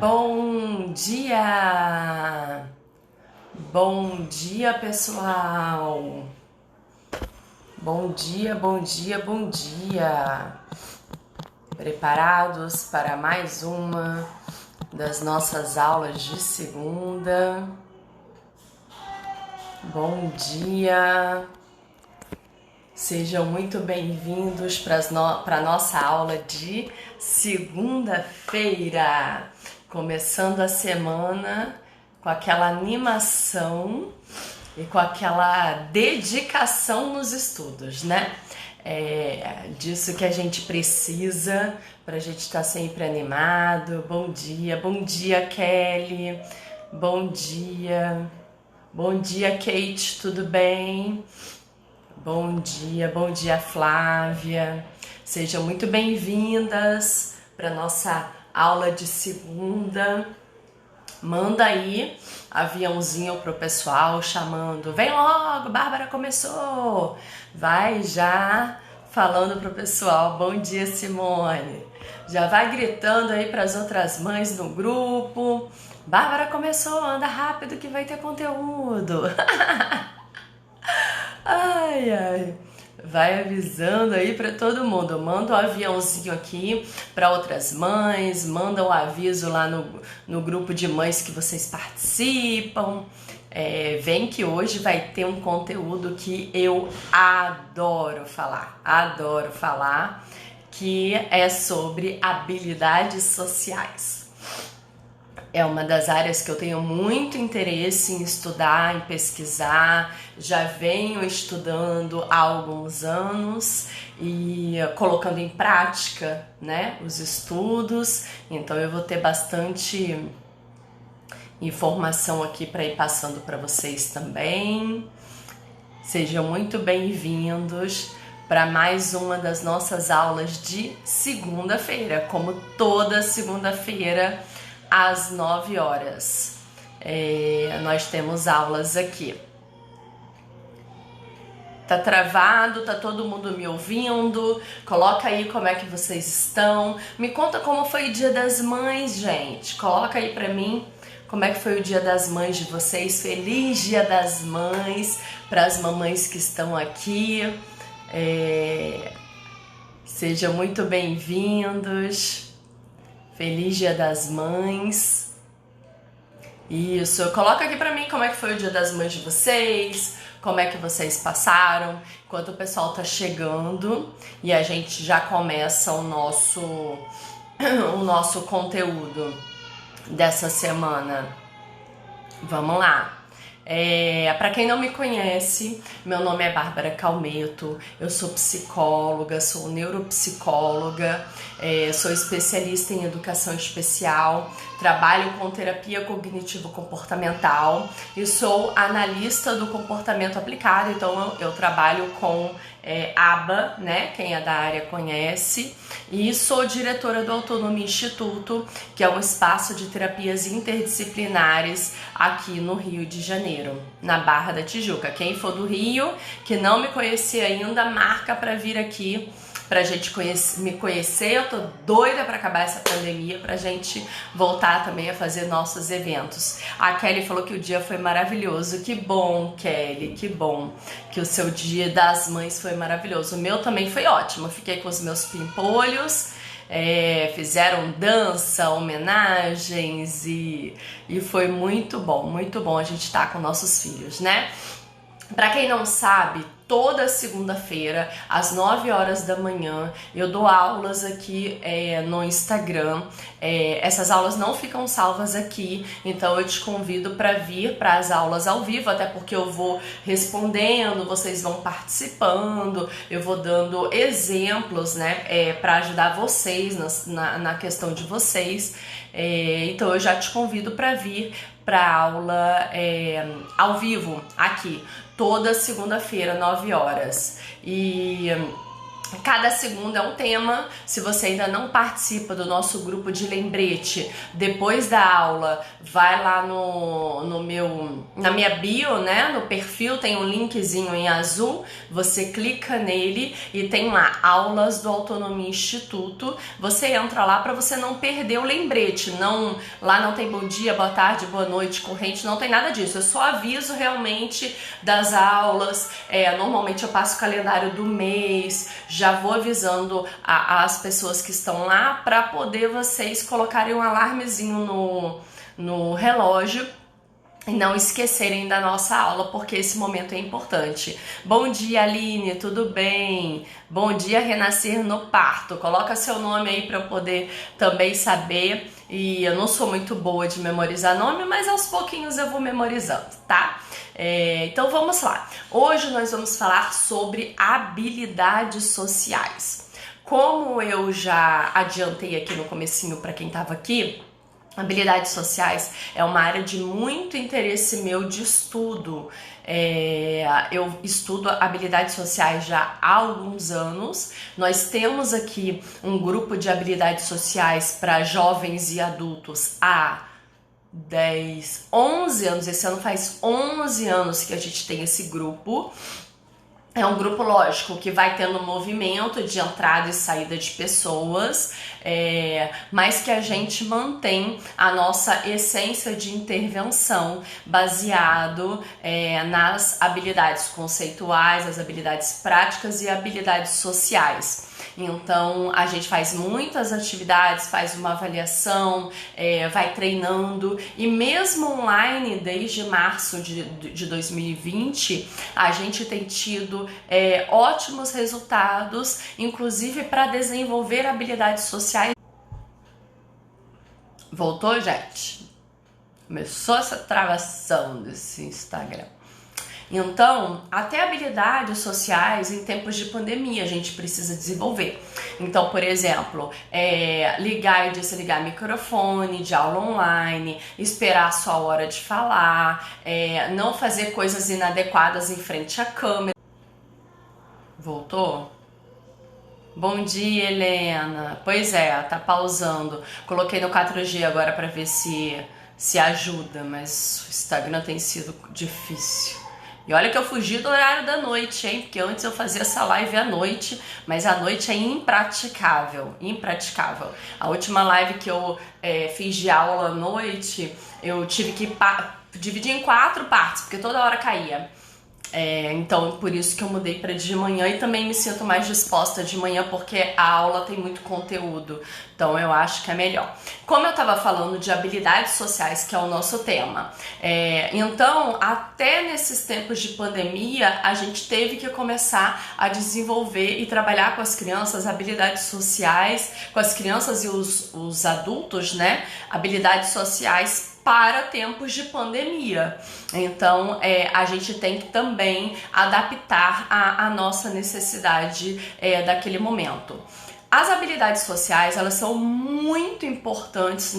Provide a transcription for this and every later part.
Bom dia! Bom dia, pessoal! Bom dia, bom dia, bom dia! Preparados para mais uma das nossas aulas de segunda? Bom dia! Sejam muito bem-vindos para a nossa aula de segunda-feira, começando a semana com aquela animação e com aquela dedicação nos estudos, né? É disso que a gente precisa para a gente estar sempre animado. Bom dia Kelly, bom dia Kate, tudo bem? Bom dia Flávia. Sejam muito bem-vindas para nossa aula de segunda. Manda aí aviãozinho pro pessoal chamando: vem logo, Bárbara começou. Vai já falando pro pessoal: bom dia, Simone. Já vai gritando aí para as outras mães no grupo: Bárbara começou, anda rápido que vai ter conteúdo. Ai, vai avisando aí para todo mundo. Manda um aviãozinho aqui para outras mães, manda um aviso lá no grupo de mães que vocês participam. Vem que hoje vai ter um conteúdo que eu adoro falar, que é sobre habilidades sociais. É uma das áreas que eu tenho muito interesse em estudar, em pesquisar. Já venho estudando há alguns anos e colocando em prática, né, os estudos. Então eu vou ter bastante informação aqui para ir passando para vocês também. Sejam muito bem-vindos para mais uma das nossas aulas de segunda-feira, como toda segunda-feira, às 9 horas. Nós temos aulas aqui. Tá travado? Tá todo mundo me ouvindo? Coloca aí como é que vocês estão. Me conta como foi o Dia das Mães, gente. Coloca aí pra mim como é que foi o Dia das Mães de vocês. Feliz Dia das Mães para as mamães que estão aqui. Sejam muito bem-vindos. Feliz Dia das Mães. Isso, coloca aqui pra mim como é que foi o Dia das Mães de vocês, como é que vocês passaram, enquanto o pessoal tá chegando e a gente já começa o nosso conteúdo dessa semana. Vamos lá. Para quem não me conhece, meu nome é Bárbara Calmeto, eu sou psicóloga, sou neuropsicóloga, sou especialista em educação especial, trabalho com terapia cognitivo-comportamental e sou analista do comportamento aplicado, então eu trabalho com ABA, né? Quem é da área conhece, e sou diretora do Autonomia Instituto, que é um espaço de terapias interdisciplinares aqui no Rio de Janeiro, na Barra da Tijuca. Quem for do Rio, que não me conhecia ainda, marca para vir aqui pra gente me conhecer. Eu tô doida pra acabar essa pandemia, pra gente voltar também a fazer nossos eventos. A Kelly falou que o dia foi maravilhoso. Que bom, Kelly, que bom que o seu Dia das Mães foi maravilhoso. O meu também foi ótimo. Eu fiquei com os meus pimpolhos, fizeram dança, homenagens e foi muito bom a gente estar com nossos filhos, né? Pra quem não sabe, toda segunda-feira, às 9 horas da manhã, eu dou aulas aqui no Instagram. Essas aulas não ficam salvas aqui, então eu te convido para vir para as aulas ao vivo, até porque eu vou respondendo, vocês vão participando, eu vou dando exemplos, né, para ajudar vocês na questão de vocês. Então eu já te convido para vir para aula ao vivo aqui, toda segunda-feira, 9 horas. E Cada segunda é um tema. Se você ainda não participa do nosso grupo de lembrete, depois da aula, vai lá na minha bio, né? No perfil tem um linkzinho em azul. Você clica nele e tem lá aulas do Autonomia Instituto. Você entra lá para você não perder o lembrete. Lá não tem bom dia, boa tarde, boa noite, corrente, não tem nada disso. Eu só aviso realmente das aulas. Normalmente eu passo o calendário do mês. Já vou avisando as pessoas que estão lá para poder vocês colocarem um alarmezinho no relógio e não esquecerem da nossa aula, porque esse momento é importante. Bom dia, Aline, tudo bem? Bom dia, Renascer no Parto. Coloca seu nome aí para eu poder também saber. E eu não sou muito boa de memorizar nome, mas aos pouquinhos eu vou memorizando, tá? Então vamos lá. Hoje nós vamos falar sobre habilidades sociais. Como eu já adiantei aqui no comecinho para quem estava aqui, habilidades sociais é uma área de muito interesse meu de estudo. Eu estudo habilidades sociais já há alguns anos. Nós temos aqui um grupo de habilidades sociais para jovens e adultos há 10, 11 anos. Esse ano faz 11 anos que a gente tem esse grupo. É um grupo, lógico, que vai tendo movimento de entrada e saída de pessoas, mas que a gente mantém a nossa essência de intervenção baseado nas habilidades conceituais, as habilidades práticas e habilidades sociais. Então a gente faz muitas atividades, faz uma avaliação, vai treinando, e mesmo online desde março de 2020 a gente tem tido ótimos resultados, inclusive para desenvolver habilidades sociais. Voltou, gente? Começou essa travação desse Instagram. Então, até habilidades sociais em tempos de pandemia a gente precisa desenvolver. Então, por exemplo, ligar e desligar microfone de aula online, esperar a sua hora de falar, não fazer coisas inadequadas em frente à câmera. Voltou? Bom dia, Helena. Pois tá pausando. Coloquei no 4G agora para ver se ajuda, mas o Instagram tem sido difícil. E olha que eu fugi do horário da noite, hein? Porque antes eu fazia essa live à noite, mas à noite é impraticável, impraticável. A última live que eu fiz de aula à noite, eu tive que dividir em 4 partes, porque toda hora caía. Então por isso que eu mudei para de manhã, e também me sinto mais disposta de manhã porque a aula tem muito conteúdo, então eu acho que é melhor. Como eu estava falando de habilidades sociais, que é o nosso tema, então até nesses tempos de pandemia a gente teve que começar a desenvolver e trabalhar com as crianças habilidades sociais, com as crianças e os adultos, né? Habilidades sociais para tempos de pandemia. Então a gente tem que também adaptar a nossa necessidade daquele momento. As habilidades sociais, elas são muito importantes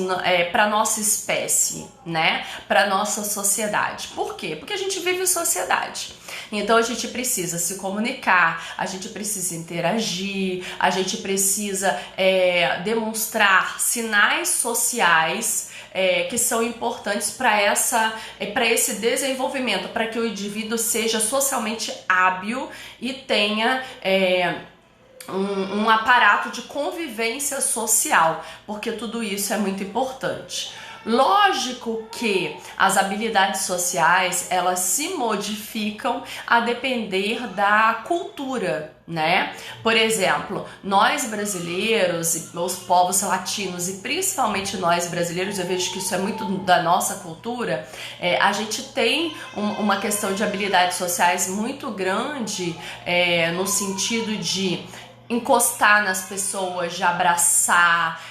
para nossa espécie, né? Para nossa sociedade. Por quê? Porque a gente vive em sociedade. Então a gente precisa se comunicar, a gente precisa interagir, a gente precisa demonstrar sinais sociais que são importantes para esse desenvolvimento, para que o indivíduo seja socialmente hábil e tenha um aparato de convivência social, porque tudo isso é muito importante. Lógico que as habilidades sociais, elas se modificam a depender da cultura, né? Por exemplo, nós brasileiros, os povos latinos e principalmente nós brasileiros, eu vejo que isso é muito da nossa cultura, a gente tem uma questão de habilidades sociais muito grande, no sentido de encostar nas pessoas, de abraçar,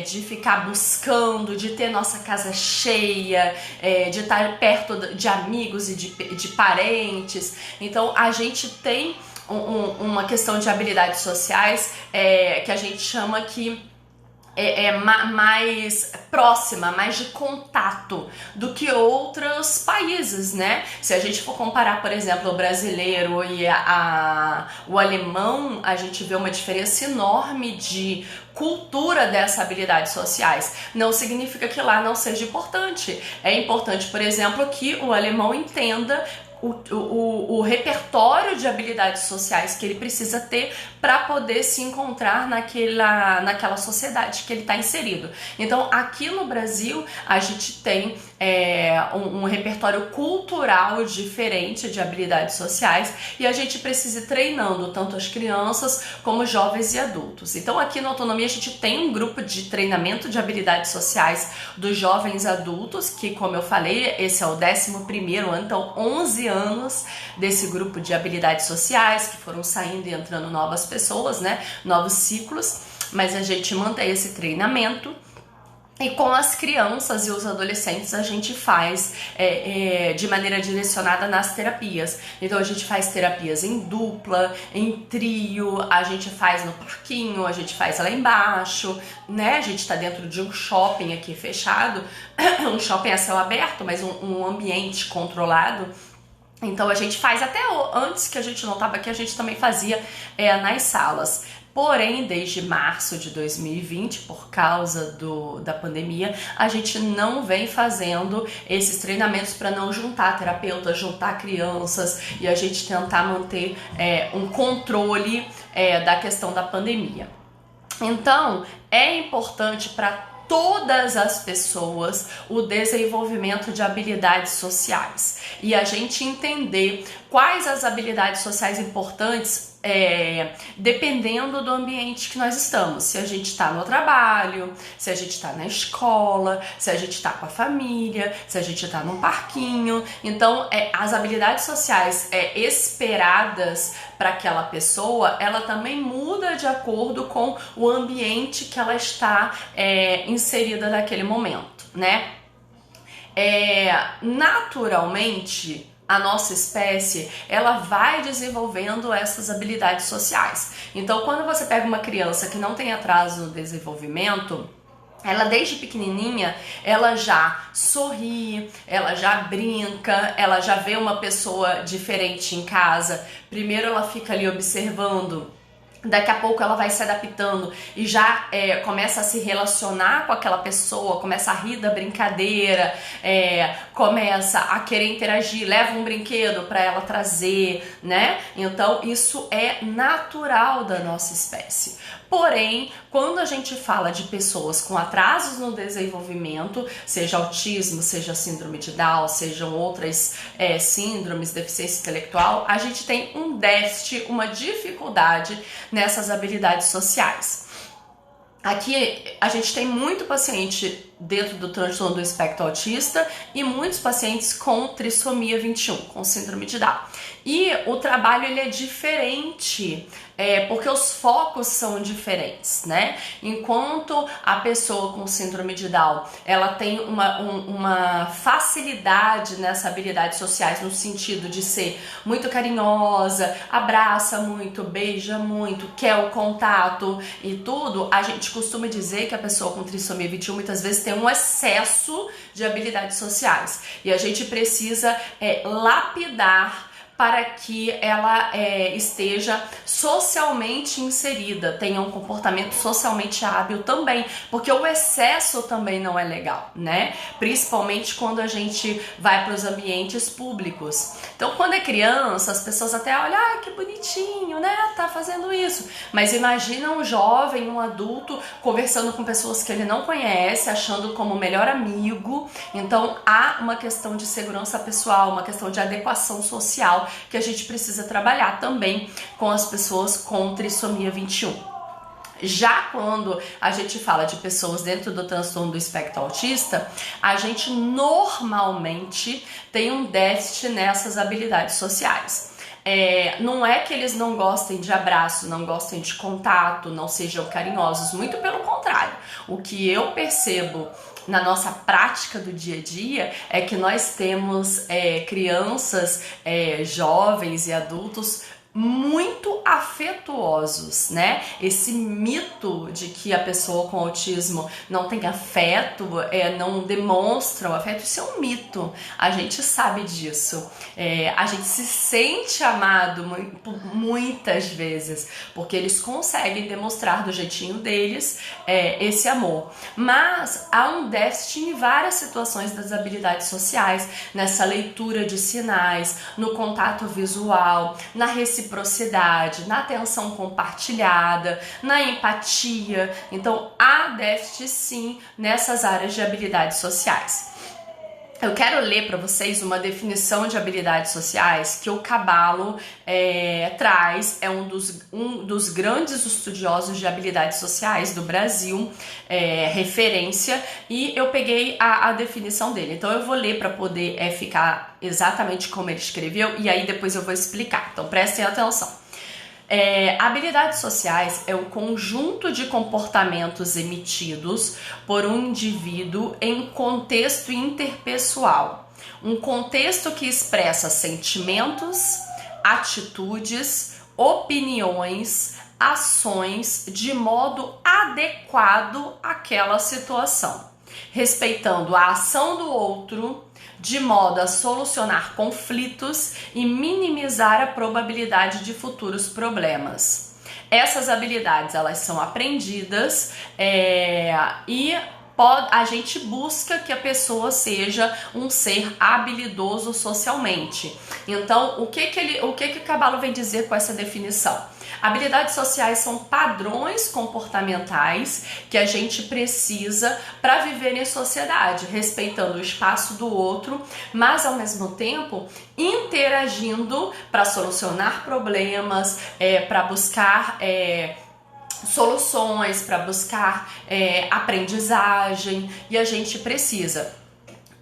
de ficar buscando, de ter nossa casa cheia, de estar perto de amigos e de parentes. Então a gente tem uma questão de habilidades sociais que a gente chama que mais próxima, mais de contato do que outros países, né? Se a gente for comparar, por exemplo, o brasileiro e o alemão, a gente vê uma diferença enorme de cultura dessas habilidades sociais. Não significa que lá não seja importante. É importante, por exemplo, que o alemão entenda o repertório de habilidades sociais que ele precisa ter para poder se encontrar naquela sociedade que ele está inserido. Então, aqui no Brasil, a gente tem um repertório cultural diferente de habilidades sociais e a gente precisa ir treinando tanto as crianças como jovens e adultos. Então, aqui na Autonomia, a gente tem um grupo de treinamento de habilidades sociais dos jovens adultos, que, como eu falei, esse é o 11º ano, então 11 anos desse grupo de habilidades sociais que foram saindo e entrando novas pessoas, né? Novos ciclos, mas a gente mantém esse treinamento. E com as crianças e os adolescentes a gente faz de maneira direcionada nas terapias. Então a gente faz terapias em dupla, em trio, a gente faz no parquinho, a gente faz lá embaixo, né? A gente tá dentro de um shopping aqui fechado, um shopping a céu aberto, mas um ambiente controlado. Então a gente faz até antes que a gente não estava aqui, a gente também fazia nas salas. Porém, desde março de 2020, por causa da pandemia, a gente não vem fazendo esses treinamentos para não juntar terapeutas, juntar crianças e a gente tentar manter um controle da questão da pandemia. Então, é importante para todas as pessoas o desenvolvimento de habilidades sociais e a gente entender quais as habilidades sociais importantes dependendo do ambiente que nós estamos. Se a gente está no trabalho, se a gente está na escola, se a gente está com a família, se a gente está num parquinho. Então, as habilidades sociais esperadas para aquela pessoa, ela também muda de acordo com o ambiente que ela está inserida naquele momento, né? Naturalmente, a nossa espécie, ela vai desenvolvendo essas habilidades sociais. Então, quando você pega uma criança que não tem atraso no desenvolvimento, ela desde pequenininha, ela já sorri, ela já brinca, ela já vê uma pessoa diferente em casa. Primeiro ela fica ali observando. Daqui a pouco ela vai se adaptando e já começa a se relacionar com aquela pessoa, começa a rir da brincadeira, começa a querer interagir, leva um brinquedo para ela trazer, né? Então isso é natural da nossa espécie. Porém, quando a gente fala de pessoas com atrasos no desenvolvimento, seja autismo, seja síndrome de Down, sejam outras síndromes, deficiência intelectual, a gente tem um déficit, uma dificuldade nessas habilidades sociais. Aqui a gente tem muito paciente dentro do transtorno do espectro autista e muitos pacientes com trissomia 21, com síndrome de Down. E o trabalho ele é diferente, porque os focos são diferentes, né? Enquanto a pessoa com síndrome de Down, ela tem uma facilidade nessas habilidades sociais, no sentido de ser muito carinhosa, abraça muito, beija muito, quer o contato e tudo, a gente costuma dizer que a pessoa com trissomia 21 muitas vezes tem um excesso de habilidades sociais. E a gente precisa lapidar para que ela esteja socialmente inserida, tenha um comportamento socialmente hábil também, porque o excesso também não é legal, né? Principalmente quando a gente vai para os ambientes públicos. Então, quando é criança, as pessoas até olham, ah, que bonitinho, né? Tá fazendo isso. Mas imagina um jovem, um adulto, conversando com pessoas que ele não conhece, achando como melhor amigo. Então, há uma questão de segurança pessoal, uma questão de adequação social que a gente precisa trabalhar também com as pessoas com trissomia 21. Já quando a gente fala de pessoas dentro do transtorno do espectro autista, a gente normalmente tem um déficit nessas habilidades sociais. Não é que eles não gostem de abraço, não gostem de contato, não sejam carinhosos, muito pelo contrário. O que eu percebo na nossa prática do dia a dia é que nós temos crianças, jovens e adultos muito afetuosos, né? Esse mito de que a pessoa com autismo não tem afeto, não demonstra o afeto, isso é um mito. A gente sabe disso. A gente se sente amado muitas vezes, porque eles conseguem demonstrar do jeitinho deles esse amor. Mas há um déficit em várias situações das habilidades sociais, nessa leitura de sinais, no contato visual, na reciprocidade, na atenção compartilhada, na empatia. Então, há déficit sim nessas áreas de habilidades sociais. Eu quero ler para vocês uma definição de habilidades sociais que o Caballo traz, é um dos grandes estudiosos de habilidades sociais do Brasil, referência, e eu peguei a definição dele. Então eu vou ler para poder ficar exatamente como ele escreveu, e aí depois eu vou explicar. Então prestem atenção. Habilidades sociais é o conjunto de comportamentos emitidos por um indivíduo em contexto interpessoal. Um contexto que expressa sentimentos, atitudes, opiniões, ações de modo adequado àquela situação, respeitando a ação do outro, de modo a solucionar conflitos e minimizar a probabilidade de futuros problemas. Essas habilidades, elas são aprendidas e a gente busca que a pessoa seja um ser habilidoso socialmente. Então, o que o Caballo vem dizer com essa definição? Habilidades sociais são padrões comportamentais que a gente precisa para viver em sociedade, respeitando o espaço do outro, mas ao mesmo tempo interagindo para solucionar problemas, para buscar soluções, para buscar aprendizagem, e a gente precisa.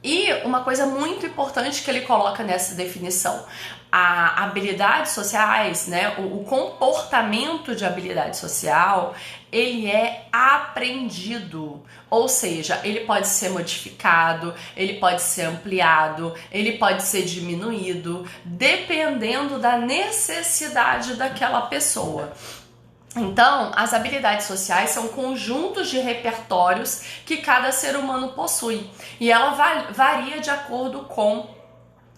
E uma coisa muito importante que ele coloca nessa definição: a habilidades sociais, né, o comportamento de habilidade social, ele é aprendido, ou seja, ele pode ser modificado, ele pode ser ampliado, ele pode ser diminuído, dependendo da necessidade daquela pessoa. Então, as habilidades sociais são conjuntos de repertórios que cada ser humano possui, e ela varia de acordo com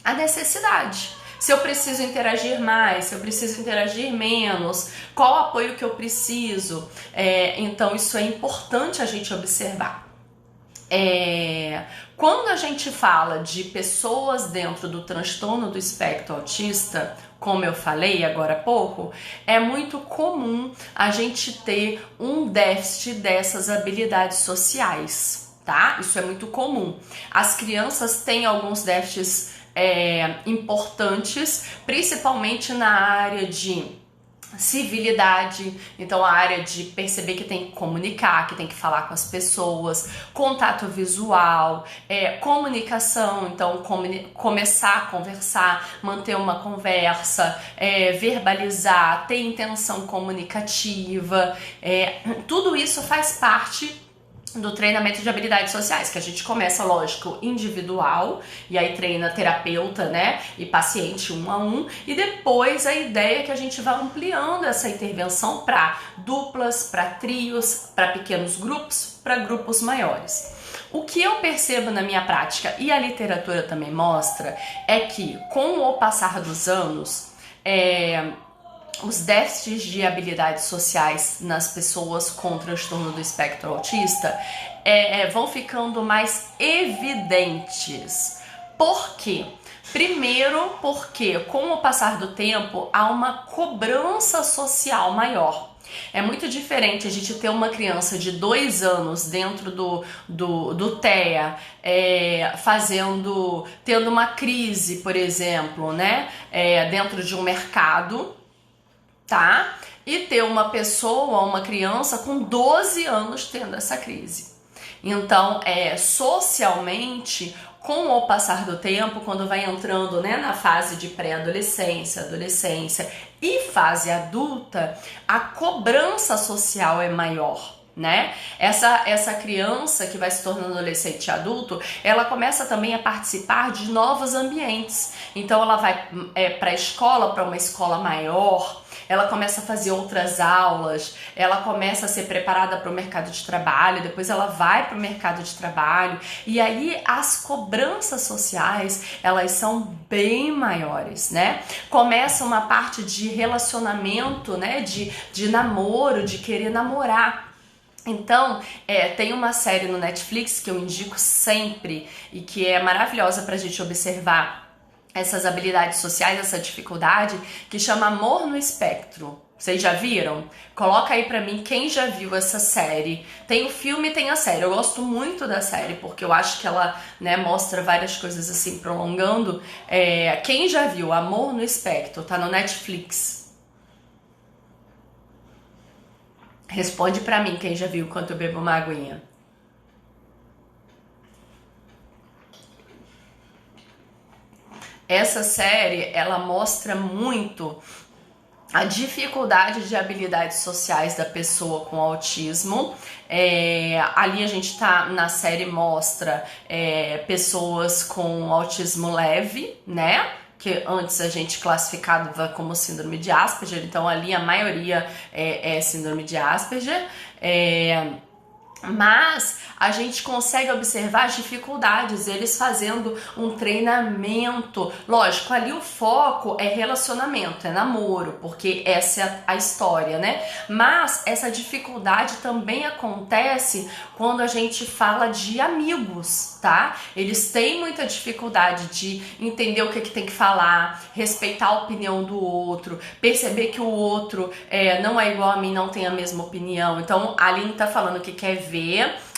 a necessidade. Se eu preciso interagir mais, se eu preciso interagir menos, qual o apoio que eu preciso. Então, isso é importante a gente observar. Quando a gente fala de pessoas dentro do transtorno do espectro autista, como eu falei agora há pouco, é muito comum a gente ter um déficit dessas habilidades sociais, tá? Isso é muito comum. As crianças têm alguns déficits importantes, principalmente na área de civilidade, então a área de perceber que tem que comunicar, que tem que falar com as pessoas, contato visual, comunicação, então começar a conversar, manter uma conversa, verbalizar, ter intenção comunicativa, tudo isso faz parte do treinamento de habilidades sociais, que a gente começa, lógico, individual, e aí treina terapeuta, né, e paciente 1 a 1, e depois a ideia é que a gente vai ampliando essa intervenção para duplas, para trios, para pequenos grupos, para grupos maiores. O que eu percebo na minha prática, e a literatura também mostra, é que com o passar dos anos, os déficits de habilidades sociais nas pessoas com transtorno do espectro autista vão ficando mais evidentes. Por quê? Primeiro, porque com o passar do tempo há uma cobrança social maior. É muito diferente a gente ter uma criança de 2 anos dentro do TEA, tendo uma crise, por exemplo, né, dentro de um mercado, tá? E ter uma pessoa, uma criança com 12 anos tendo essa crise. Então, socialmente, com o passar do tempo, quando vai entrando, né, na fase de pré-adolescência, adolescência e fase adulta, a cobrança social é maior. né? Essa criança que vai se tornando adolescente e adulto, ela começa também a participar de novos ambientes. Então ela vai para a escola, para uma escola maior, ela começa a fazer outras aulas, ela começa a ser preparada para o mercado de trabalho, depois ela vai para o mercado de trabalho, e aí as cobranças sociais, elas são bem maiores, né? Começa uma parte de relacionamento, né? De namoro, de querer namorar. Então, tem uma série no Netflix que eu indico sempre e que é maravilhosa pra gente observar essas habilidades sociais, essa dificuldade, que chama Amor no Espectro. Vocês já viram? Coloca aí pra mim quem já viu essa série. Tem o filme e tem a série. Eu gosto muito da série porque eu acho que ela, né, mostra várias coisas assim, prolongando. Quem já viu Amor no Espectro? Tá no Netflix. Responde pra mim quem já viu enquanto eu bebo uma aguinha. Essa série, ela mostra muito a dificuldade de habilidades sociais da pessoa com autismo. Ali a gente tá, na série mostra pessoas com autismo leve, né? Que antes a gente classificava como síndrome de Asperger, então ali a maioria é síndrome de Asperger. Mas a gente consegue observar as dificuldades, eles fazendo um treinamento. Lógico, ali o foco é relacionamento, é namoro, porque essa é a história, né? Mas essa dificuldade também acontece quando a gente fala de amigos, tá? Eles têm muita dificuldade de entender o que tem que falar, respeitar a opinião do outro, perceber que o outro não é igual a mim, não tem a mesma opinião. Então a Aline tá falando que quer ver.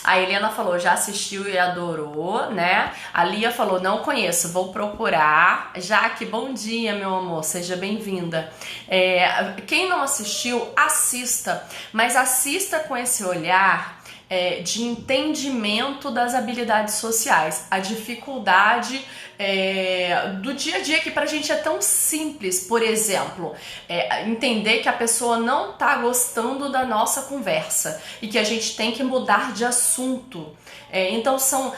A Helena falou, já assistiu e adorou, né? A Lia falou, não conheço, vou procurar. Jaque, bom dia, meu amor, seja bem-vinda. Quem não assistiu, assista, mas assista com esse olhar de entendimento das habilidades sociais, a dificuldade do dia a dia que pra gente é tão simples. Por exemplo, entender que a pessoa não tá gostando da nossa conversa e que a gente tem que mudar de assunto. Então são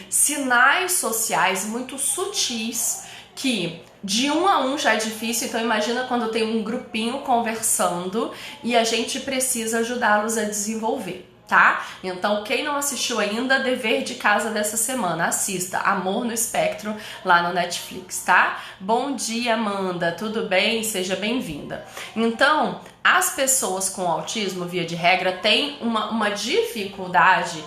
sinais sociais muito sutis que de um a um já é difícil, então imagina quando tem um grupinho conversando e a gente precisa ajudá-los a desenvolver, tá? Então quem não assistiu ainda, dever de casa dessa semana, assista Amor no Espectro lá no Netflix, tá? Bom dia, Amanda, tudo bem? Seja bem-vinda. Então, as pessoas com autismo, via de regra, têm uma dificuldade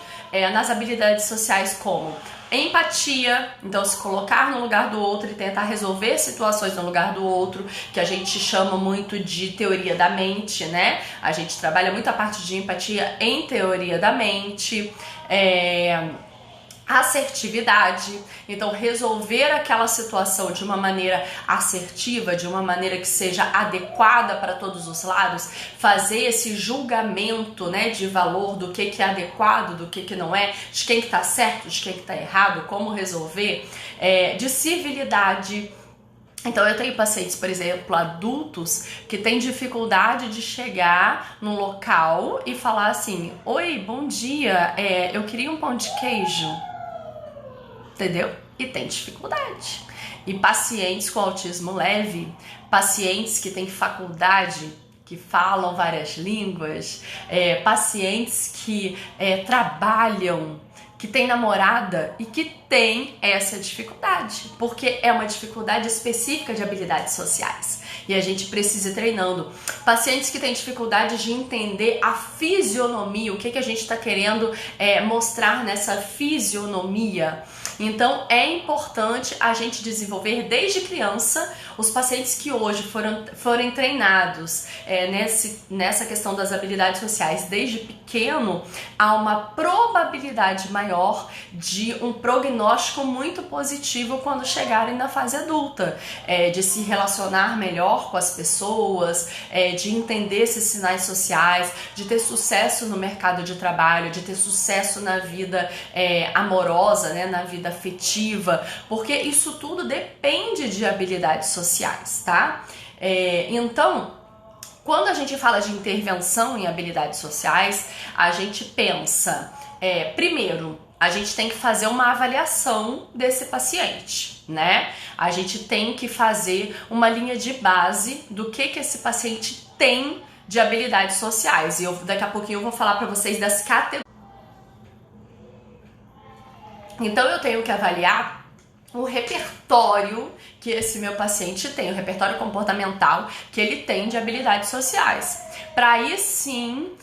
nas habilidades sociais como empatia, então se colocar no lugar do outro e tentar resolver situações no lugar do outro, que a gente chama muito de teoria da mente, né? A gente trabalha muito a parte de empatia em teoria da mente. Assertividade, então resolver aquela situação de uma maneira assertiva, de uma maneira que seja adequada para todos os lados, fazer esse julgamento, né, de valor do que é adequado, do que não é, de quem que tá certo, de quem que tá errado, como resolver, de civilidade. Então eu tenho pacientes, por exemplo, adultos que têm dificuldade de chegar no local e falar assim, oi, bom dia, eu queria um pão de queijo. Entendeu? E tem dificuldade. E pacientes com autismo leve, pacientes que têm faculdade, que falam várias línguas, pacientes que trabalham, que têm namorada e que têm essa dificuldade, porque é uma dificuldade específica de habilidades sociais. E a gente precisa ir treinando. Pacientes que têm dificuldade de entender a fisionomia, o que a gente está querendo mostrar nessa fisionomia. Então é importante a gente desenvolver desde criança os pacientes que hoje forem treinados nessa questão das habilidades sociais desde pequeno, há uma probabilidade maior de um prognóstico muito positivo quando chegarem na fase adulta, de se relacionar melhor com as pessoas, de entender esses sinais sociais, de ter sucesso no mercado de trabalho, de ter sucesso na vida amorosa, né, na vida afetiva, porque isso tudo depende de habilidades sociais, tá? Então, Quando a gente fala de intervenção em habilidades sociais, a gente pensa, primeiro, a gente tem que fazer uma avaliação desse paciente, né? A gente tem que fazer uma linha de base do que esse paciente tem de habilidades sociais. E daqui a pouquinho eu vou falar para vocês das categorias. Então eu tenho que avaliar o repertório que esse meu paciente tem, o repertório comportamental que ele tem de habilidades sociais. Para aí sim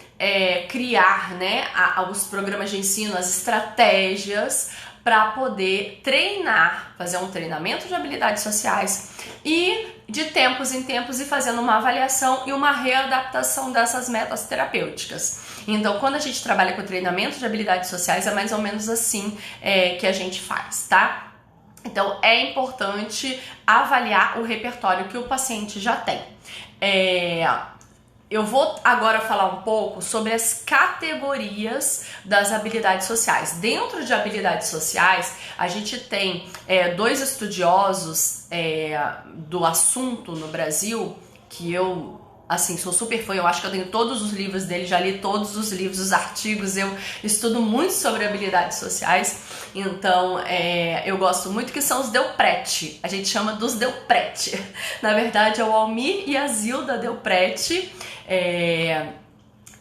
criar, né, os programas de ensino, as estratégias para poder treinar, fazer um treinamento de habilidades sociais e de tempos em tempos ir fazendo uma avaliação e uma readaptação dessas metas terapêuticas. Então, quando a gente trabalha com treinamento de habilidades sociais, é mais ou menos assim que a gente faz, tá? Então, é importante avaliar o repertório que o paciente já tem. Eu vou agora falar um pouco sobre as categorias das habilidades sociais. Dentro de habilidades sociais, a gente tem dois estudiosos do assunto no Brasil, que eu, assim, sou super fã, eu acho que eu tenho todos os livros dele, já li todos os livros, os artigos, eu estudo muito sobre habilidades sociais, então eu gosto muito, que são os Delprete, a gente chama dos Delprete. Na verdade é o Almir e a Zilda Delprete,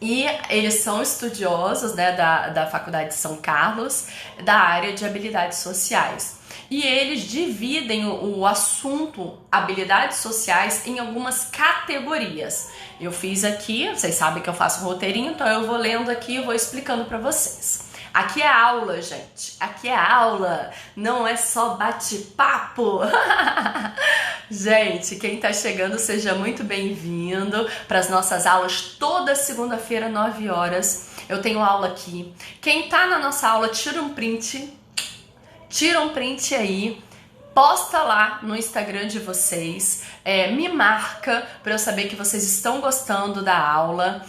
e eles são estudiosos, né, da Faculdade de São Carlos, da área de habilidades sociais. E eles dividem o assunto habilidades sociais em algumas categorias. Eu fiz aqui, vocês sabem que eu faço um roteirinho, então eu vou lendo aqui e vou explicando para vocês. Aqui é aula, gente. Aqui é aula, não é só bate-papo. Gente, quem tá chegando, seja muito bem-vindo para as nossas aulas toda segunda-feira, 9 horas. Eu tenho aula aqui. Quem tá na nossa aula, tira um print aí, posta lá no Instagram de vocês, me marca para eu saber que vocês estão gostando da aula,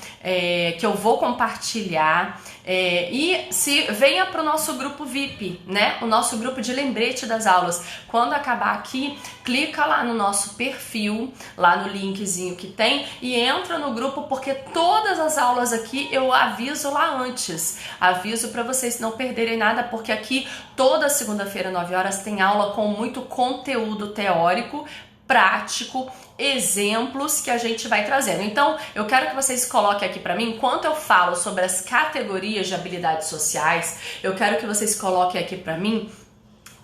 que eu vou compartilhar, e venha para o nosso grupo VIP, né? O nosso grupo de lembrete das aulas. Quando acabar aqui, clica lá no nosso perfil, lá no linkzinho que tem, e entra no grupo, porque todas as aulas aqui eu aviso lá antes, aviso para vocês não perderem nada, porque aqui toda segunda-feira, 9 horas, tem aula com muito conteúdo teórico, prático, exemplos que a gente vai trazendo. Então, eu quero que vocês coloquem aqui para mim, enquanto eu falo sobre as categorias de habilidades sociais, eu quero que vocês coloquem aqui para mim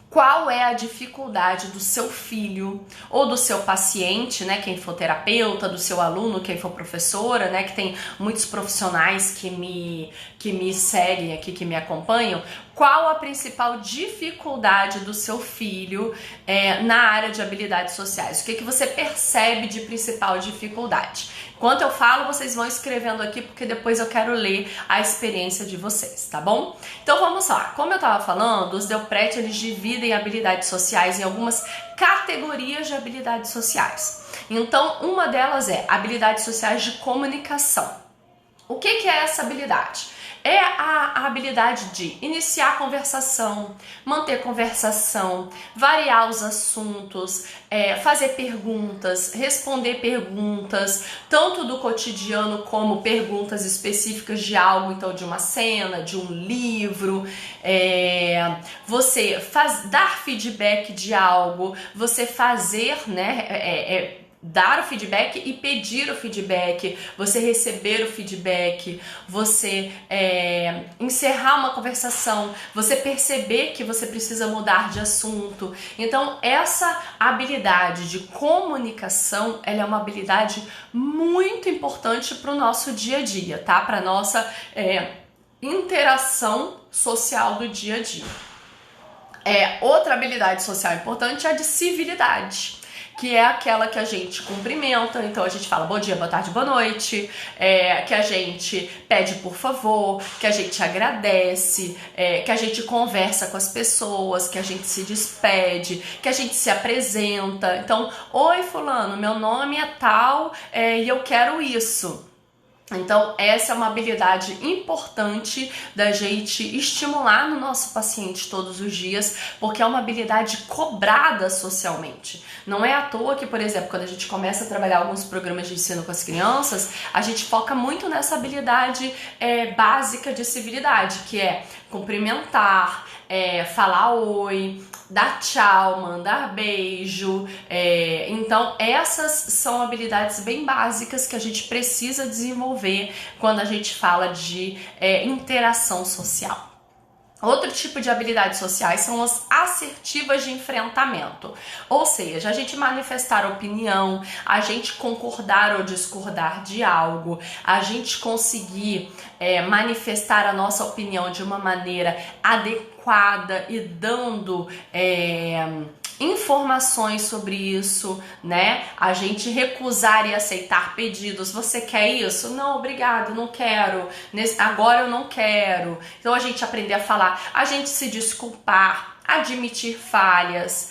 qual é a dificuldade do seu filho ou do seu paciente, né, quem for terapeuta, do seu aluno, quem for professora, né, que tem muitos profissionais que me seguem aqui, que me acompanham. Qual a principal dificuldade do seu filho na área de habilidades sociais? O que você percebe de principal dificuldade? Enquanto eu falo, vocês vão escrevendo aqui, porque depois eu quero ler a experiência de vocês, tá bom? Então vamos lá. Como eu tava falando, os Delprete, eles dividem habilidades sociais em algumas categorias de habilidades sociais. Então, uma delas é habilidades sociais de comunicação. O que é essa habilidade? É a habilidade de iniciar conversação, manter conversação, variar os assuntos, fazer perguntas, responder perguntas, tanto do cotidiano como perguntas específicas de algo, então de uma cena, de um livro, você dar feedback de algo, você fazer, né, dar o feedback e pedir o feedback, você receber o feedback, você encerrar uma conversação, você perceber que você precisa mudar de assunto. Então, essa habilidade de comunicação, ela é uma habilidade muito importante para o nosso dia a dia, tá? Para nossa interação social do dia a dia. Outra habilidade social importante é a de civilidade, que é aquela que a gente cumprimenta, então a gente fala bom dia, boa tarde, boa noite, que a gente pede por favor, que a gente agradece, que a gente conversa com as pessoas, que a gente se despede, que a gente se apresenta. Então, oi fulano, meu nome é tal e eu quero isso. Então, essa é uma habilidade importante da gente estimular no nosso paciente todos os dias, porque é uma habilidade cobrada socialmente. Não é à toa que, por exemplo, quando a gente começa a trabalhar alguns programas de ensino com as crianças, a gente foca muito nessa habilidade básica de civilidade, que é cumprimentar, falar oi, dar tchau, mandar beijo. Então, essas são habilidades bem básicas que a gente precisa desenvolver quando a gente fala de interação social. Outro tipo de habilidades sociais são as assertivas de enfrentamento, ou seja, a gente manifestar opinião, a gente concordar ou discordar de algo, a gente conseguir manifestar a nossa opinião de uma maneira adequada e dando informações sobre isso, né? A gente recusar e aceitar pedidos. Você quer isso? Não, obrigado, não quero. Agora eu não quero. Então a gente aprender a falar, a gente se desculpar, admitir falhas,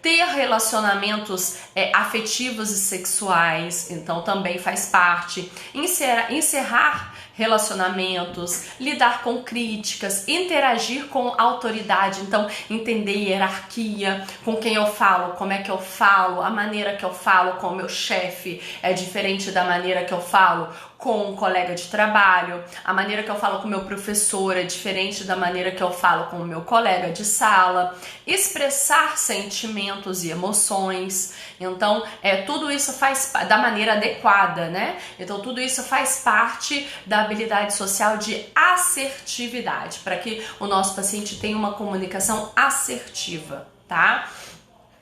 ter relacionamentos afetivos e sexuais, então também faz parte. Encerrar relacionamentos, lidar com críticas, interagir com autoridade, então entender hierarquia, com quem eu falo, como é que eu falo, a maneira que eu falo com o meu chefe é diferente da maneira que eu falo com um colega de trabalho, a maneira que eu falo com o meu professor é diferente da maneira que eu falo com o meu colega de sala, expressar sentimentos e emoções, então tudo isso faz da maneira adequada, né? Então tudo isso faz parte da habilidade social de assertividade, para que o nosso paciente tenha uma comunicação assertiva, tá?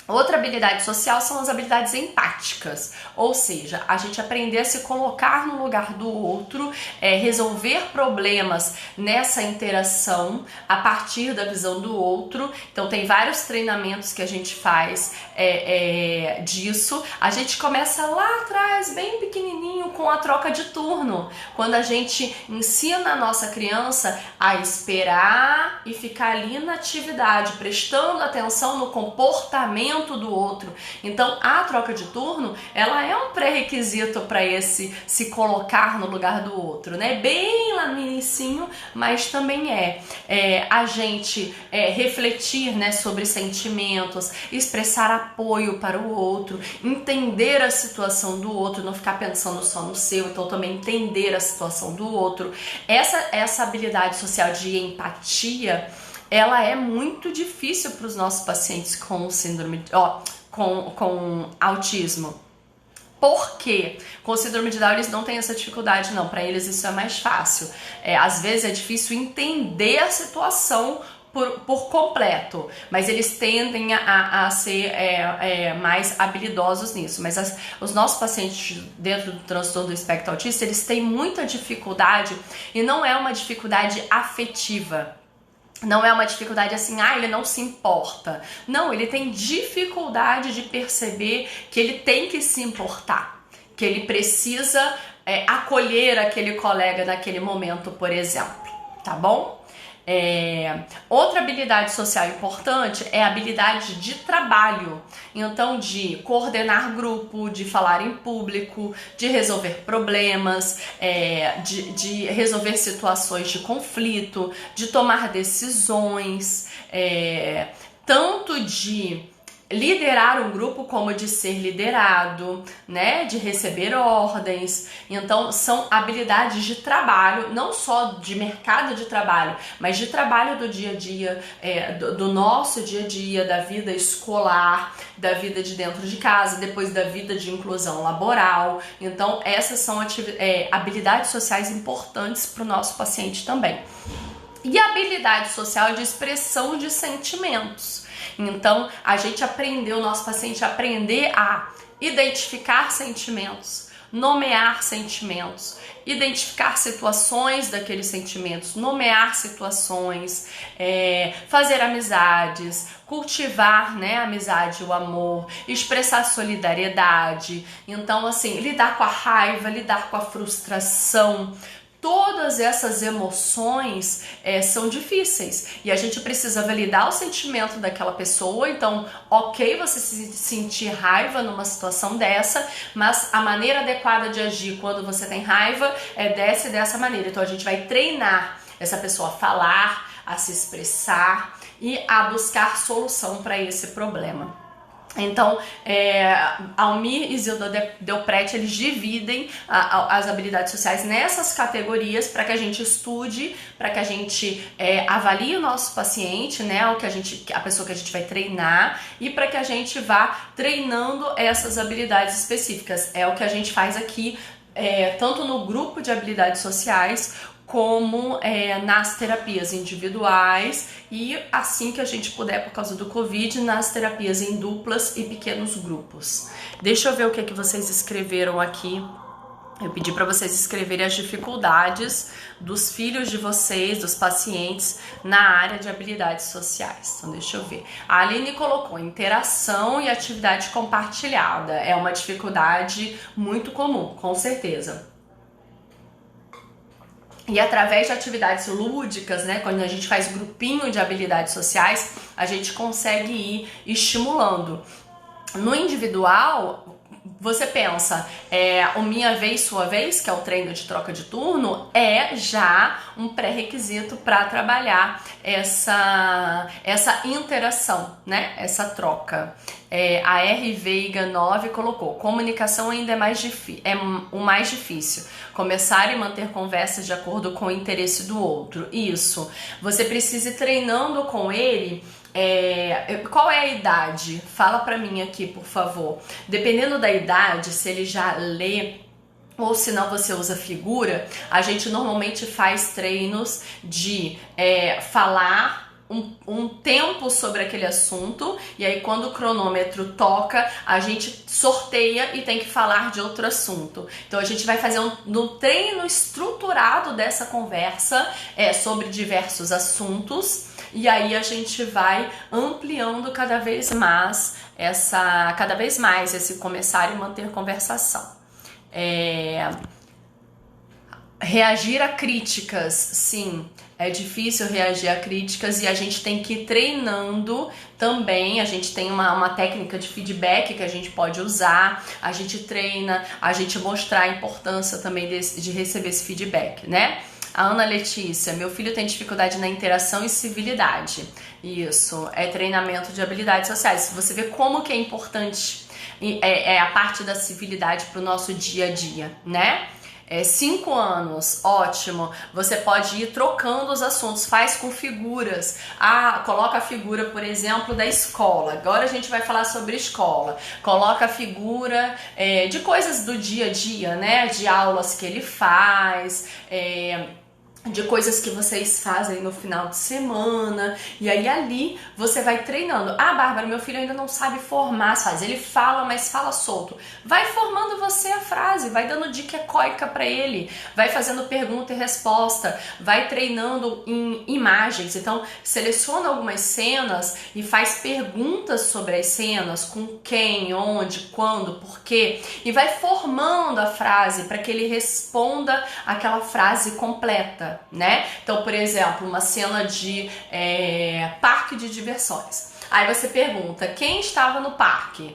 Outra habilidade social são as habilidades empáticas, ou seja, a gente aprender a se colocar no lugar do outro, resolver problemas nessa interação a partir da visão do outro. Então tem vários treinamentos que a gente faz disso. A gente começa lá atrás, bem pequenininho, com a troca de turno, quando a gente ensina a nossa criança a esperar e ficar ali na atividade, prestando atenção no comportamento do outro. Então a troca de turno, ela é um pré-requisito para esse se colocar no lugar do outro, né? Bem lá no inicinho, mas também a gente refletir, né, sobre sentimentos, expressar apoio para o outro, entender a situação do outro, não ficar pensando só no seu, então também entender a situação do outro. Essa habilidade social de empatia, ela é muito difícil para os nossos pacientes com síndrome, com autismo. Por quê? Com síndrome de Down eles não têm essa dificuldade, não. Para eles isso é mais fácil. Às vezes é difícil entender a situação por completo, mas eles tendem a ser mais habilidosos nisso. Mas os nossos pacientes dentro do transtorno do espectro autista, eles têm muita dificuldade, e não é uma dificuldade afetiva. Não é uma dificuldade assim, ele não se importa. Não, ele tem dificuldade de perceber que ele tem que se importar, que ele precisa acolher aquele colega naquele momento, por exemplo, tá bom? Outra habilidade social importante é a habilidade de trabalho, então de coordenar grupo, de falar em público, de resolver problemas, de resolver situações de conflito, de tomar decisões, tanto de liderar um grupo como de ser liderado, né, de receber ordens. Então são habilidades de trabalho, não só de mercado de trabalho, mas de trabalho do dia a dia, do nosso dia a dia, da vida escolar, da vida de dentro de casa, depois da vida de inclusão laboral. Então essas são habilidades sociais importantes para o nosso paciente também. E a habilidade social de expressão de sentimentos. Então, o nosso paciente aprender a identificar sentimentos, nomear sentimentos, identificar situações daqueles sentimentos, nomear situações, fazer amizades, cultivar, né, a amizade, o amor, expressar solidariedade. Então, assim, lidar com a raiva, lidar com a frustração, todas essas emoções são difíceis e a gente precisa validar o sentimento daquela pessoa. Então, ok, você se sentir raiva numa situação dessa, mas a maneira adequada de agir quando você tem raiva é dessa maneira. Então, a gente vai treinar essa pessoa a falar, a se expressar e a buscar solução para esse problema. Então, Almir e Zilda Delprete, eles dividem as habilidades sociais nessas categorias para que a gente estude, para que a gente avalie o nosso paciente, né, a pessoa que a gente vai treinar, e para que a gente vá treinando essas habilidades específicas. É o que a gente faz aqui, tanto no grupo de habilidades sociais, como nas terapias individuais e, assim que a gente puder, por causa do Covid, nas terapias em duplas e pequenos grupos. Deixa eu ver o que vocês escreveram aqui. Eu pedi para vocês escreverem as dificuldades dos filhos de vocês, dos pacientes, na área de habilidades sociais. Então, deixa eu ver. A Aline colocou interação e atividade compartilhada. É uma dificuldade muito comum, com certeza. E através de atividades lúdicas, né, quando a gente faz grupinho de habilidades sociais, a gente consegue ir estimulando. No individual, você pensa, o minha vez, sua vez, que é o treino de troca de turno, é já um pré-requisito para trabalhar essa interação, né? Essa troca. A R. Veiga 9 colocou: comunicação ainda é o mais difícil. Começar e manter conversas de acordo com o interesse do outro. Isso. Você precisa ir treinando com ele. Qual é a idade? Fala pra mim aqui, por favor. Dependendo da idade, se ele já lê ou se não você usa figura, a gente normalmente faz treinos de falar um tempo sobre aquele assunto, e aí quando o cronômetro toca, a gente sorteia e tem que falar de outro assunto. Então a gente vai fazer um treino estruturado dessa conversa sobre diversos assuntos, e aí a gente vai ampliando cada vez mais esse começar e manter conversação. Reagir a críticas, sim, é difícil reagir a críticas e a gente tem que ir treinando também. A gente tem uma técnica de feedback que a gente pode usar, a gente treina, a gente mostrar a importância também de receber esse feedback, né? A Ana Letícia: meu filho tem dificuldade na interação e civilidade. Isso, é treinamento de habilidades sociais. Você vê como que é importante a parte da civilidade para o nosso dia a dia, né? 5 anos, ótimo. Você pode ir trocando os assuntos, faz com figuras. Coloca a figura, por exemplo, da escola. Agora a gente vai falar sobre escola. Coloca a figura de coisas do dia a dia, né? De aulas que ele faz, de coisas que vocês fazem no final de semana, e aí ali você vai treinando. Bárbara, meu filho ainda não sabe formar as frases, ele fala, mas fala solto. Vai formando você a frase, vai dando dica ecoica para ele, vai fazendo pergunta e resposta, vai treinando em imagens. Então seleciona algumas cenas e faz perguntas sobre as cenas, com quem, onde, quando, por quê, e vai formando a frase para que ele responda aquela frase completa, né? Então, por exemplo, uma cena de parque de diversões. Aí você pergunta: quem estava no parque?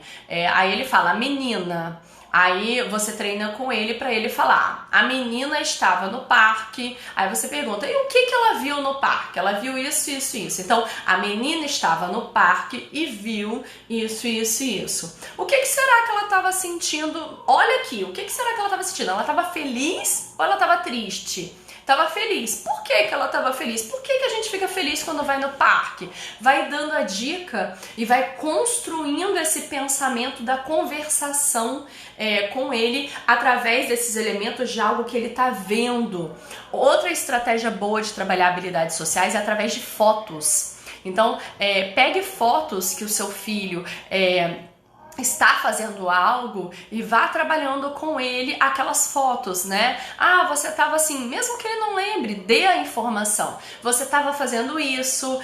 Aí ele fala: a menina. Aí você treina com ele para ele falar: a menina estava no parque. Aí você pergunta: e o que ela viu no parque? Ela viu isso, isso, isso. Então, a menina estava no parque e viu isso, isso e isso. O que será que ela estava sentindo? Olha aqui, o que será que ela estava sentindo? Ela estava feliz ou ela estava triste? Estava feliz. Por que ela estava feliz? Por que a gente fica feliz quando vai no parque? Vai dando a dica e vai construindo esse pensamento da conversação com ele através desses elementos de algo que ele está vendo. Outra estratégia boa de trabalhar habilidades sociais é através de fotos. Então, pegue fotos que o seu filho está fazendo algo e vá trabalhando com ele aquelas fotos, né? Ah, você estava assim, mesmo que ele não lembre, dê a informação. Você estava fazendo isso,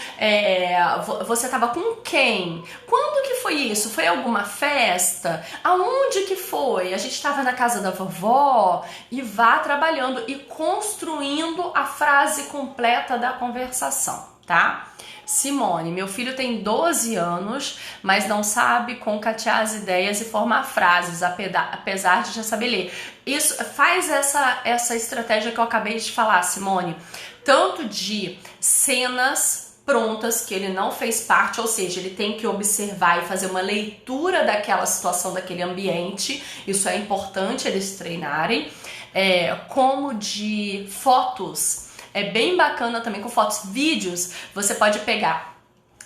você estava com quem? Quando que foi isso? Foi alguma festa? Aonde que foi? A gente estava na casa da vovó, e vá trabalhando e construindo a frase completa da conversação, tá? Simone, meu filho tem 12 anos, mas não sabe concatear as ideias e formar frases, apesar de já saber ler. Isso faz essa estratégia que eu acabei de falar, Simone, tanto de cenas prontas que ele não fez parte, ou seja, ele tem que observar e fazer uma leitura daquela situação, daquele ambiente. Isso é importante eles treinarem, como de fotos. É bem bacana também com fotos, vídeos. Você pode pegar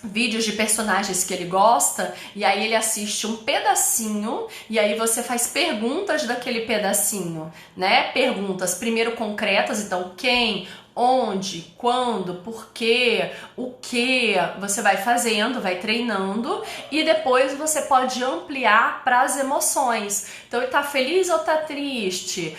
vídeos de personagens que ele gosta e aí ele assiste um pedacinho e aí você faz perguntas daquele pedacinho, né? Perguntas primeiro concretas, então quem, onde, quando, por quê, o que, você vai fazendo, vai treinando e depois você pode ampliar para as emoções. Então ele tá feliz ou tá triste?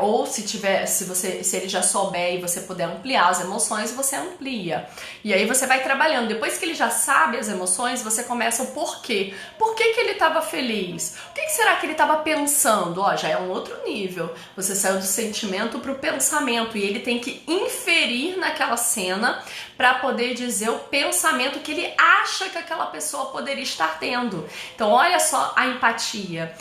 Ou se ele já souber e você puder ampliar as emoções, você amplia. E aí você vai trabalhando. Depois que ele já sabe as emoções, você começa o porquê. Por que ele estava feliz? O que será que ele estava pensando? Já é um outro nível. Você saiu do sentimento para o pensamento e ele tem que inferir naquela cena para poder dizer o pensamento que ele acha que aquela pessoa poderia estar tendo. Então olha só a empatia,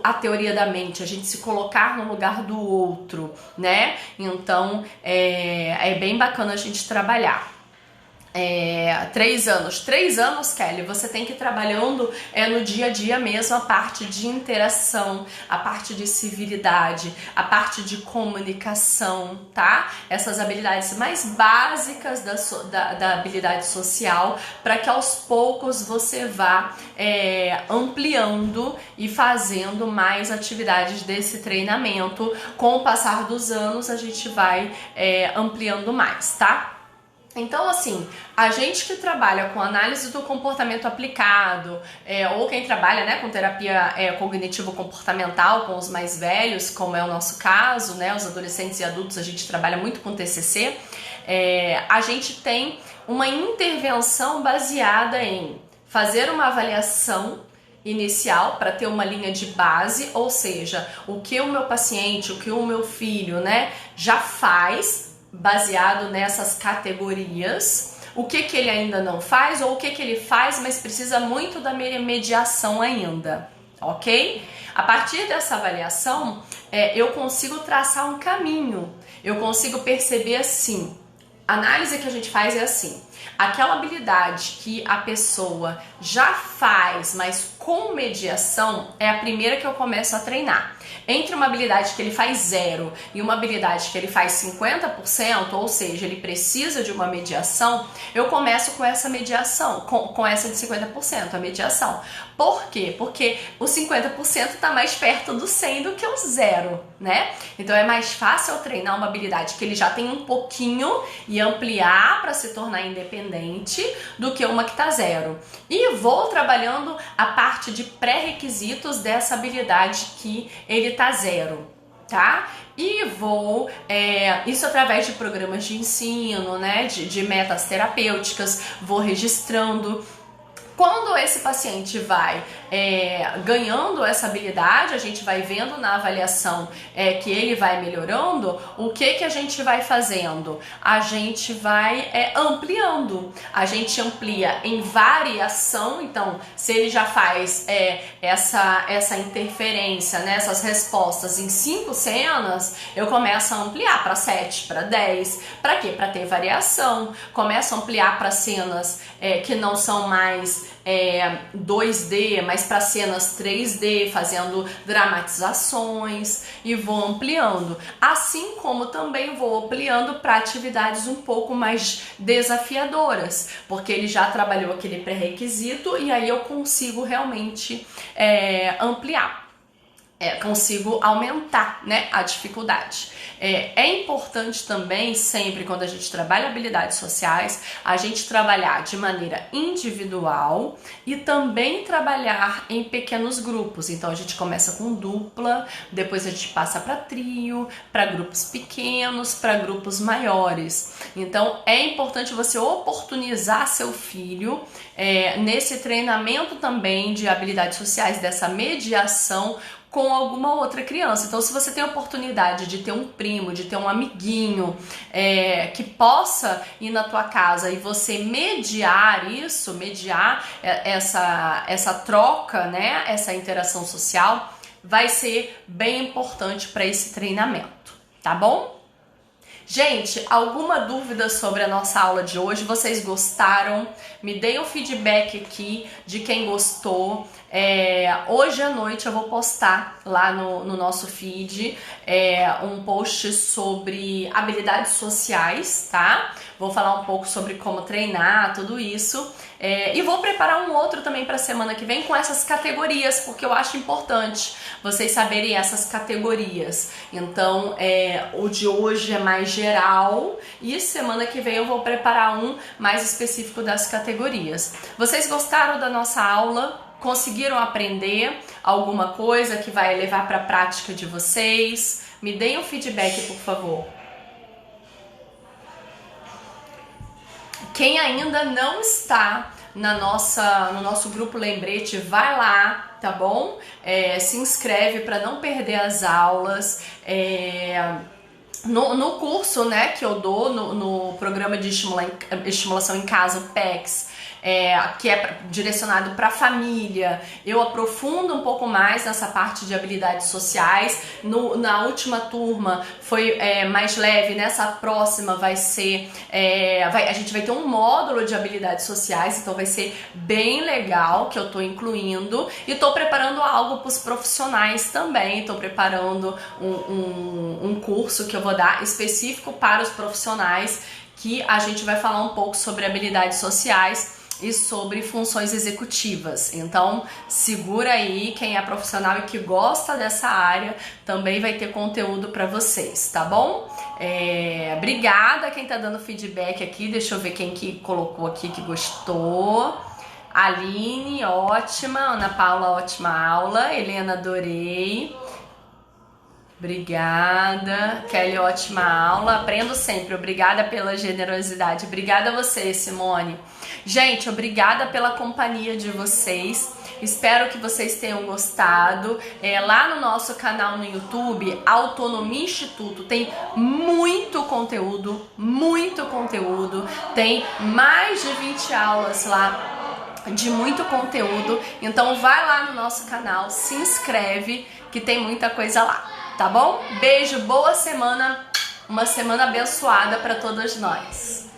a teoria da mente, a gente se colocar no lugar do outro, né? Então é bem bacana a gente trabalhar. 3 anos, Kelly, você tem que ir trabalhando no dia a dia mesmo a parte de interação, a parte de civilidade, a parte de comunicação, tá? Essas habilidades mais básicas da habilidade social, para que aos poucos você vá ampliando e fazendo mais atividades desse treinamento. Com o passar dos anos a gente vai ampliando mais, tá? Então, assim, a gente que trabalha com análise do comportamento aplicado, ou quem trabalha, né, com terapia cognitivo-comportamental com os mais velhos, como é o nosso caso, né, os adolescentes e adultos, a gente trabalha muito com TCC, a gente tem uma intervenção baseada em fazer uma avaliação inicial para ter uma linha de base, ou seja, o que o meu paciente, o que o meu filho, né, já faz, baseado nessas categorias, o que ele ainda não faz ou o que ele faz, mas precisa muito da mediação ainda, ok? A partir dessa avaliação, eu consigo traçar um caminho, eu consigo perceber assim, a análise que a gente faz é assim, aquela habilidade que a pessoa já faz, mas com mediação, é a primeira que eu começo a treinar. Entre uma habilidade que ele faz 0 e uma habilidade que ele faz 50%, ou seja, ele precisa de uma mediação, eu começo com essa mediação, com essa de 50%, a mediação. Por quê? Porque o 50% está mais perto do 100 do que o 0, né? Então é mais fácil eu treinar uma habilidade que ele já tem um pouquinho e ampliar para se tornar independente do que uma que está 0. E vou trabalhando a parte de pré-requisitos dessa habilidade que ele tá 0, tá? E vou, isso através de programas de ensino, né, de metas terapêuticas, vou registrando. Quando esse paciente vai ganhando essa habilidade, a gente vai vendo na avaliação que ele vai melhorando, o que a gente vai fazendo? A gente vai ampliando, a gente amplia em variação, então se ele já faz essa interferência, né, essas respostas em 5 cenas, eu começo a ampliar para 7, para 10, para quê? Para ter variação, começo a ampliar para cenas que não são mais 2D, mas para cenas 3D, fazendo dramatizações, e vou ampliando. Assim como também vou ampliando para atividades um pouco mais desafiadoras, porque ele já trabalhou aquele pré-requisito e aí eu consigo realmente ampliar. consigo aumentar, né, a dificuldade. É importante também, sempre quando a gente trabalha habilidades sociais, a gente trabalhar de maneira individual e também trabalhar em pequenos grupos. Então a gente começa com dupla, depois a gente passa para trio, para grupos pequenos, para grupos maiores. Então é importante você oportunizar seu filho nesse treinamento também de habilidades sociais, dessa mediação com alguma outra criança. Então, se você tem a oportunidade de ter um primo, de ter um amiguinho que possa ir na tua casa e você mediar isso, mediar essa troca, né, essa interação social, vai ser bem importante para esse treinamento, tá bom? Gente, alguma dúvida sobre a nossa aula de hoje? Vocês gostaram? Me deem um feedback aqui de quem gostou. Hoje à noite eu vou postar lá no nosso feed um post sobre habilidades sociais, tá? Vou falar um pouco sobre como treinar, tudo isso. E vou preparar um outro também para a semana que vem com essas categorias, porque eu acho importante vocês saberem essas categorias. Então, o de hoje é mais geral e semana que vem eu vou preparar um mais específico das categorias. Vocês gostaram da nossa aula? Conseguiram aprender alguma coisa que vai levar para a prática de vocês? Me deem um feedback, por favor. Quem ainda não está no nosso grupo Lembrete, vai lá, tá bom? Se inscreve para não perder as aulas. No curso, né, que eu dou no programa de estimulação em casa, o PEX, que é direcionado para a família, eu aprofundo um pouco mais nessa parte de habilidades sociais. Na última turma foi mais leve, nessa próxima vai ser a gente vai ter um módulo de habilidades sociais, então vai ser bem legal, que eu tô incluindo, e tô preparando algo para os profissionais também. Tô preparando um curso que eu vou dar específico para os profissionais, que a gente vai falar um pouco sobre habilidades sociais e sobre funções executivas. Então, segura aí, quem é profissional e que gosta dessa área, também vai ter conteúdo para vocês, tá bom? Obrigada quem tá dando feedback aqui. Deixa eu ver quem que colocou aqui que gostou. Aline, ótima. Ana Paula, ótima aula. Helena, adorei. Obrigada. Kelly, ótima aula. Aprendo sempre. Obrigada pela generosidade. Obrigada a você, Simone. Gente, obrigada pela companhia de vocês. Espero que vocês tenham gostado. Lá no nosso canal no YouTube, Autonomia Instituto, tem muito conteúdo. Tem mais de 20 aulas lá de muito conteúdo. Então vai lá no nosso canal, se inscreve que tem muita coisa lá. Tá bom? Beijo, boa semana, uma semana abençoada para todos nós.